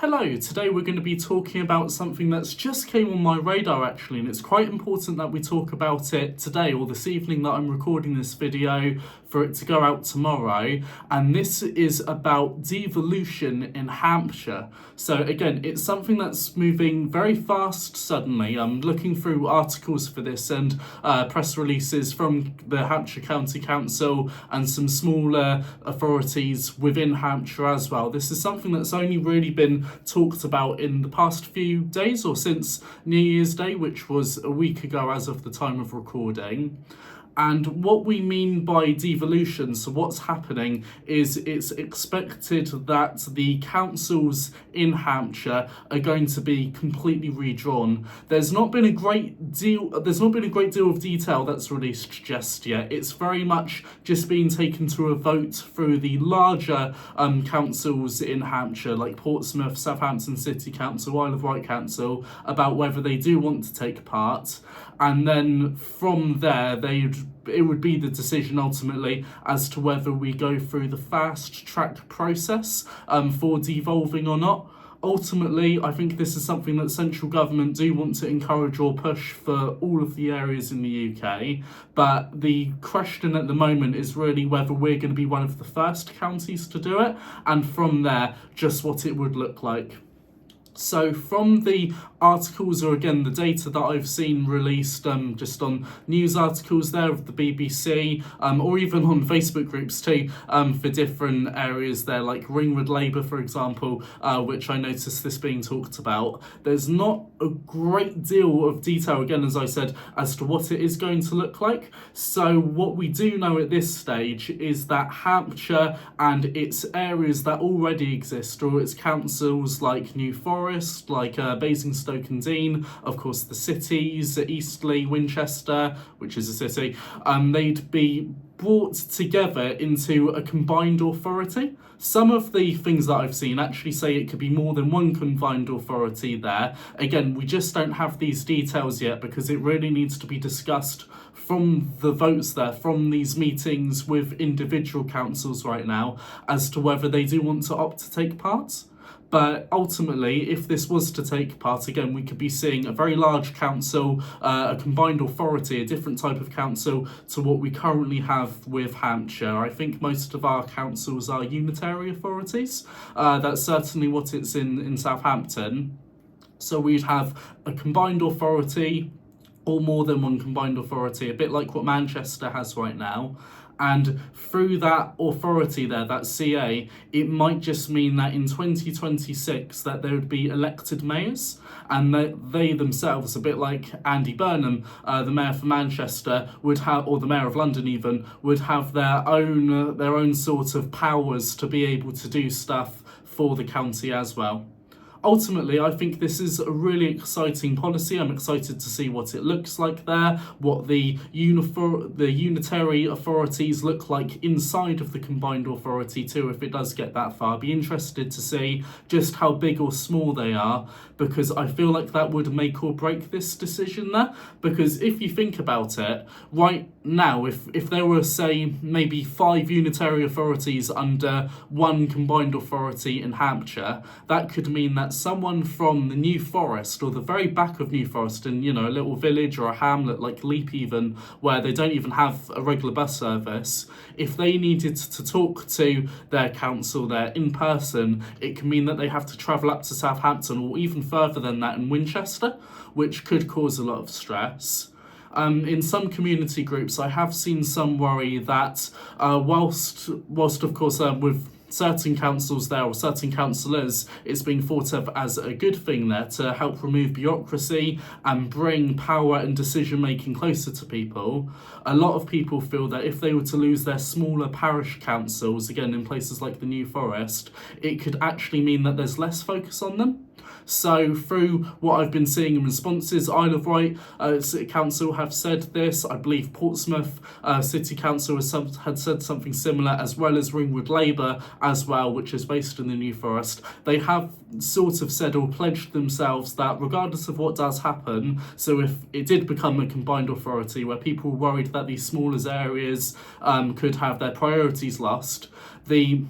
Hello, today we're going to be talking about something that's just came on my radar actually, and it's quite important that we talk about it today or this evening that I'm recording this video for it to go out tomorrow, and this is about devolution in Hampshire. So again, it's something that's moving very fast suddenly. I'm looking through articles for this and press releases from the Hampshire County Council and some smaller authorities within Hampshire as well. This is something that's only really been talked about in the past few days or since New Year's Day, which was a week ago as of the time of recording. And what we mean by devolution, so what's happening is it's expected that the councils in Hampshire are going to be completely redrawn. There's not been a great deal of detail that's released just yet. It's very much just being taken to a vote through the larger councils in Hampshire, like Portsmouth, Southampton City Council, Isle of Wight Council, about whether they do want to take part. And then from there, it would be the decision ultimately as to whether we go through the fast track process for devolving or not. Ultimately, I think this is something that central government do want to encourage or push for all of the areas in the UK. But the question at the moment is really whether we're going to be one of the first counties to do it, and from there, just what it would look like. So from the articles, or again the data that I've seen released just on news articles there of the BBC, or even on Facebook groups too, for different areas there, like Ringwood Labour, for example, which I noticed this being talked about. There's not a great deal of detail, again, as I said, as to what it is going to look like. So what we do know at this stage is that Hampshire and its areas that already exist, or its councils like New Forest, like Basingstoke and Dean, of course the cities, Eastleigh, Winchester, which is a city, they'd be brought together into a combined authority. Some of the things that I've seen actually say it could be more than one combined authority there. Again, we just don't have these details yet because it really needs to be discussed from the votes there, from these meetings with individual councils right now, as to whether they do want to opt to take part. But ultimately, if this was to take part, again, we could be seeing a very large council, a combined authority, a different type of council to what we currently have with Hampshire. I think most of our councils are unitary authorities. That's certainly what it's in Southampton. So we'd have a combined authority, or more than one combined authority, a bit like what Manchester has right now. And through that authority there, that CA, it might just mean that in 2026 that there would be elected mayors, and that they themselves, a bit like Andy Burnham, the mayor for Manchester, would have, or the mayor of London even, would have their own sort of powers to be able to do stuff for the county as well. Ultimately, I think this is a really exciting policy. I'm excited to see what it looks like there, what the unitary authorities look like inside of the combined authority too, if it does get that far. I'd be interested to see just how big or small they are, because I feel like that would make or break this decision there. Because if you think about it, right now, if there were, say, maybe 5 unitary authorities under one combined authority in Hampshire, that could mean that someone from the New Forest, or the very back of New Forest, in, you know, a little village or a hamlet like Leap even, where they don't even have a regular bus service, if they needed to talk to their council there in person, it can mean that they have to travel up to Southampton or even further than that in Winchester, which could cause a lot of stress. In some community groups, I have seen some worry that whilst of course with certain councils there, or certain councillors, it's being thought of as a good thing there to help remove bureaucracy and bring power and decision making closer to people. A lot of people feel that if they were to lose their smaller parish councils, again in places like the New Forest, it could actually mean that there's less focus on them. So through what I've been seeing in responses, Isle of Wight City Council have said this. I believe Portsmouth City Council had said something similar, as well as Ringwood Labour as well, which is based in the New Forest. They have sort of said or pledged themselves that regardless of what does happen, so if it did become a combined authority where people were worried that these smaller areas could have their priorities lost, the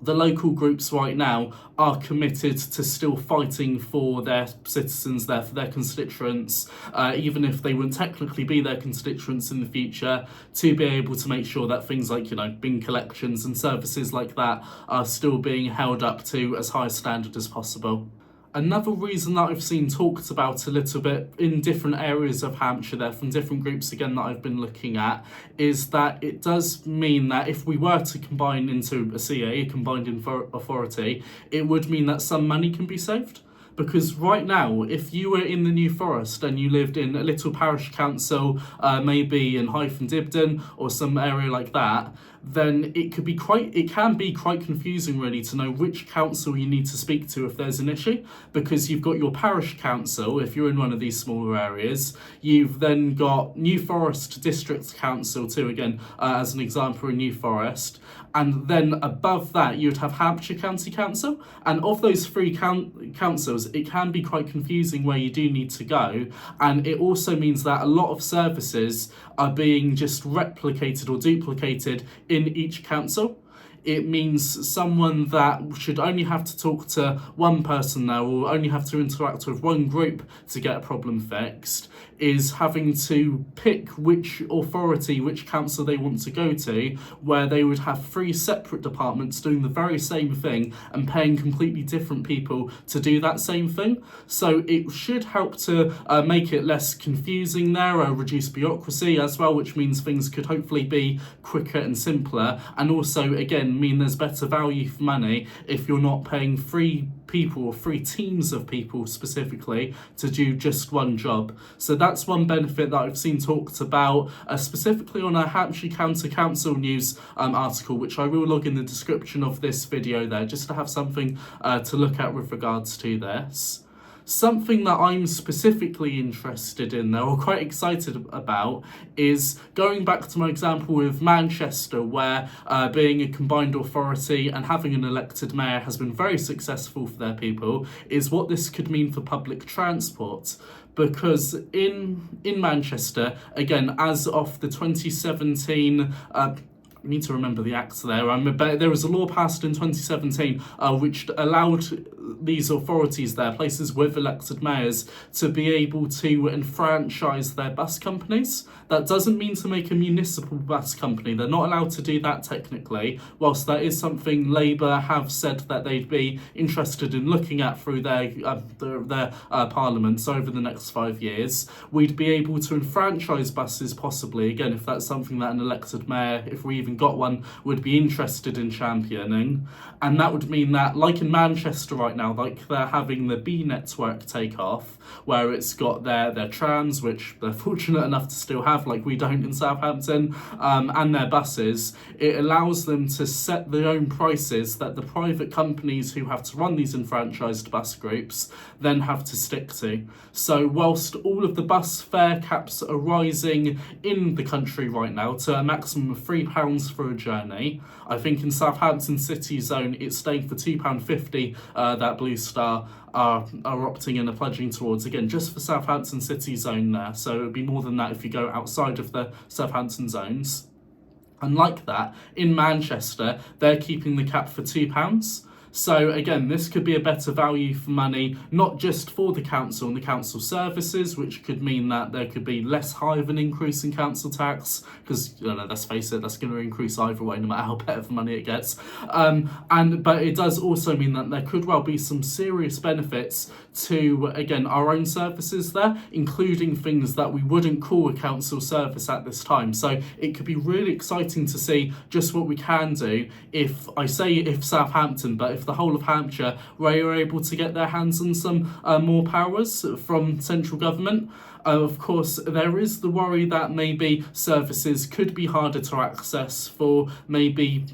the local groups right now are committed to still fighting for their citizens there, for their constituents, even if they wouldn't technically be their constituents in the future, to be able to make sure that things like, bin collections and services like that are still being held up to as high a standard as possible. Another reason that I've seen talked about a little bit in different areas of Hampshire there from different groups again that I've been looking at is that it does mean that if we were to combine into a CA, a combined authority, it would mean that some money can be saved. Because right now, if you were in the New Forest and you lived in a little parish council, maybe in Hythe and Dibden or some area like that, then it can be quite confusing really to know which council you need to speak to if there's an issue, because you've got your parish council if you're in one of these smaller areas, you've then got New Forest District Council too, again as an example in New Forest, and then above that you'd have Hampshire County Council, and of those three councils it can be quite confusing where you do need to go, and it also means that a lot of services are being just replicated or duplicated in each council. It means someone that should only have to talk to one person now or only have to interact with one group to get a problem fixed is having to pick which authority, which council they want to go to, where they would have three separate departments doing the very same thing and paying completely different people to do that same thing. So it should help to make it less confusing there, reduce bureaucracy as well, which means things could hopefully be quicker and simpler, and also again mean there's better value for money if you're not paying three people or three teams of people specifically to do just one job. So that's one benefit that I've seen talked about specifically on a Hampshire County Council news article, which I will log in the description of this video there just to have something to look at with regards to this. Something that I'm specifically interested in though, or quite excited about, is going back to my example with Manchester, where being a combined authority and having an elected mayor has been very successful for their people, is what this could mean for public transport. Because in Manchester, again, as of the 2017 I need to remember the act there. There was a law passed in 2017 which allowed these authorities there, places with elected mayors, to be able to enfranchise their bus companies. That doesn't mean to make a municipal bus company. They're not allowed to do that technically, whilst that is something Labour have said that they'd be interested in looking at through their parliaments over the next 5 years. We'd be able to enfranchise buses possibly, again, if that's something that an elected mayor, if we even got one, would be interested in championing. And that would mean that, like in Manchester right now, like they're having the B network take off, where it's got their trams, which they're fortunate enough to still have, like we don't in Southampton, and their buses. It allows them to set their own prices that the private companies who have to run these enfranchised bus groups then have to stick to. So whilst all of the bus fare caps are rising in the country right now to a maximum of £3 for a journey, I think in Southampton City Zone it's staying for £2.50 that Blue Star are opting in, are pledging towards, again, just for Southampton City Zone there. So it would be more than that if you go outside of the Southampton zones. And like that, in Manchester, they're keeping the cap for £2. So again, this could be a better value for money, not just for the council and the council services, which could mean that there could be less high of an increase in council tax, because, let's face it, that's going to increase either way, no matter how better for money it gets. But it does also mean that there could well be some serious benefits to, again, our own services there, including things that we wouldn't call a council service at this time. So it could be really exciting to see just what we can do if Southampton, but if the whole of Hampshire were able to get their hands on some more powers from central government. Of course, there is the worry that maybe services could be harder to access for maybe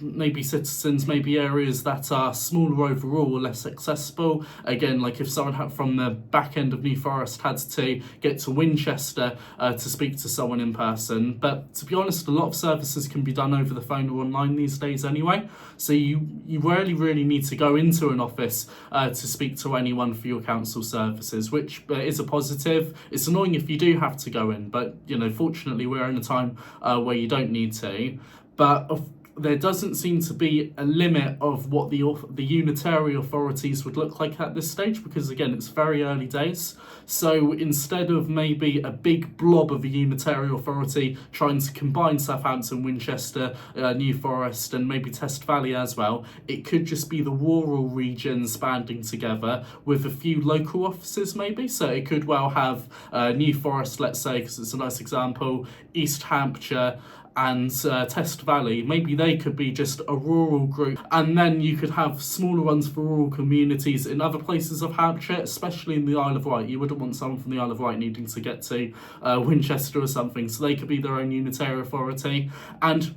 citizens, maybe areas that are smaller overall or less accessible. Again, like if someone from the back end of New Forest had to get to Winchester to speak to someone in person. But to be honest, a lot of services can be done over the phone or online these days anyway. So you rarely really need to go into an office to speak to anyone for your council services, which is a positive. It's annoying if you do have to go in, but fortunately we're in a time where you don't need to. But there doesn't seem to be a limit of what the unitary authorities would look like at this stage, because again, it's very early days. So instead of maybe a big blob of a unitary authority trying to combine Southampton, Winchester, New Forest and maybe Test Valley as well, it could just be the rural regions banding together with a few local offices maybe. So it could well have New Forest, let's say, because it's a nice example, East Hampshire and Test Valley. Maybe they could be just a rural group, and then you could have smaller ones for rural communities in other places of Hampshire, especially in the Isle of Wight. You wouldn't want someone from the Isle of Wight needing to get to Winchester or something, so they could be their own unitary authority. And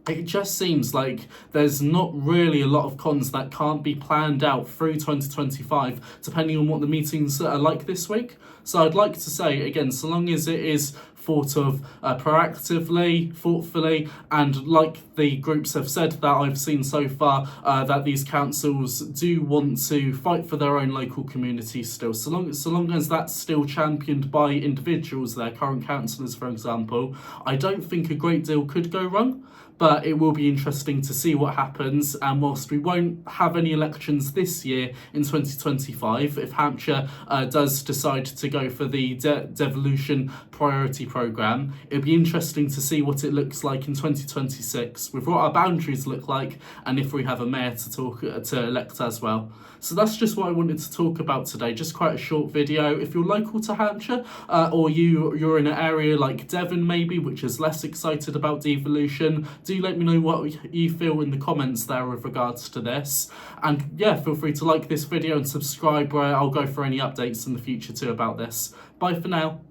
it just seems like there's not really a lot of cons that can't be planned out through 2025, depending on what the meetings are like this week. So I'd like to say, again, so long as it is thought of proactively, thoughtfully, and like the groups have said that I've seen so far, that these councils do want to fight for their own local communities still. So long as that's still championed by individuals, their current councillors, for example, I don't think a great deal could go wrong. But it will be interesting to see what happens, and whilst we won't have any elections this year in 2025, if Hampshire does decide to go for the Devolution priority programme, it'll be interesting to see what it looks like in 2026, with what our boundaries look like, and if we have a mayor to elect as well. So that's just what I wanted to talk about today, just quite a short video. If you're local to Hampshire, or you're in an area like Devon maybe, which is less excited about devolution, do let me know what you feel in the comments there with regards to this. And yeah, feel free to like this video and subscribe, where I'll go for any updates in the future too about this. Bye for now.